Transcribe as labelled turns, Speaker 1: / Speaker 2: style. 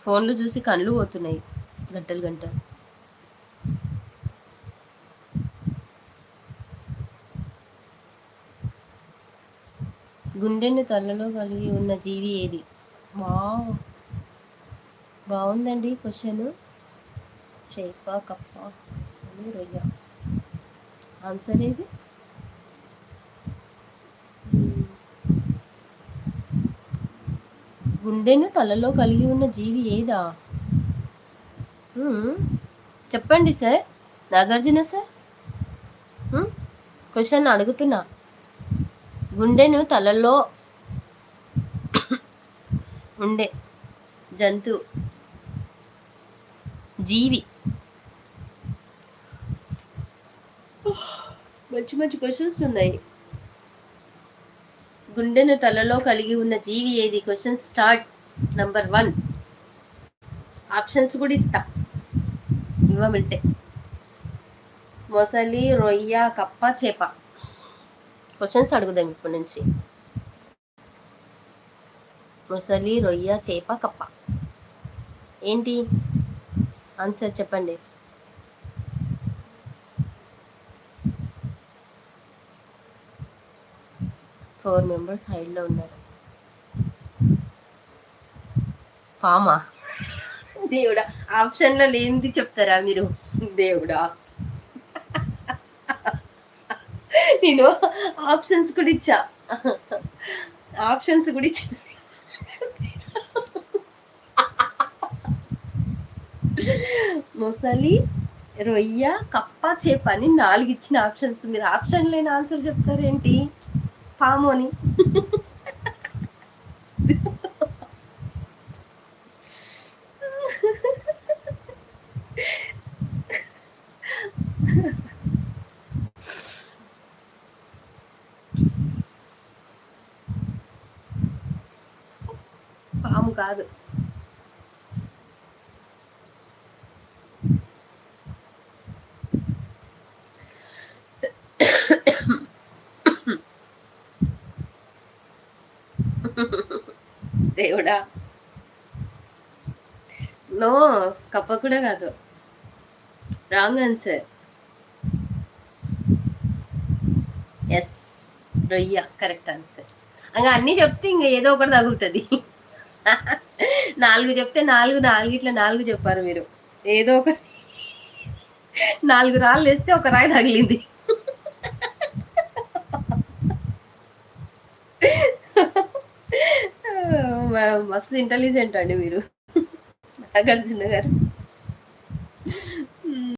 Speaker 1: ఫోన్లు చూసి కళ్ళు పోతున్నాయి గంటలు గంటలు. గుండెని తలలో కలిగి ఉన్న జీవి ఏది? వావ్, బాగుందండి క్వశ్చన్. చేప, కప్ప, రొయ్య. ఆన్సర్ ఏది? గుండెను తలలో కలిగి ఉన్న జీవి ఏదా? చెప్పండి సార్, నాగార్జున సార్. క్వశ్చన్ అడుగుతున్నా. గుండెను తలలో ఉండే జంతు జీవి. మంచి మంచి క్వశ్చన్స్ ఉన్నాయి. గుండెను తలలో కలిగి ఉన్న జీవి ఏది? Question start. నంబర్ 1. ఆప్షన్స్ కూడా ఇస్తా ఇవ్వమంటే. మొసలి, రొయ్య, కప్ప, చేప. క్వశ్చన్స్ అడుగుదాం ఇప్పటి నుంచి. మొసలి, రొయ్య, చేప, కప్ప. ఏంటి ఆన్సర్ చెప్పండి. ఫోర్ మెంబర్స్ హైడ్లో ఉన్నారు. పామా? దేవుడా, ఆప్షన్లో లేనిది చెప్తారా మీరు? దేవుడా, నేను ఆప్షన్స్ కూడా ఇచ్చా. మొసలి, రొయ్య, కప్ప, చేప అని 4 ఇచ్చిన ఆప్షన్స్. మీరు ఆప్షన్ లేని ఆన్సర్ చెప్తారేంటి? పాము అని. పాము కాదు. దేవుడా, నో, కప్ప కూడా కాదు. Wrong answer. ఎస్, రొయ్య కరెక్ట్ ఆన్సర్. ఇంకా అన్నీ చెప్తే ఇంకా ఏదో ఒకటి తగులుతుంది. 4 చెప్తే 4 ఇట్లా 4 చెప్పారు మీరు. ఏదో ఒక 4 రాళ్ళు వేస్తే ఒక రాయి తగిలింది. మస్తు ఇంటెలిజెంట్ అండి మీరు, నాగార్జున గారు.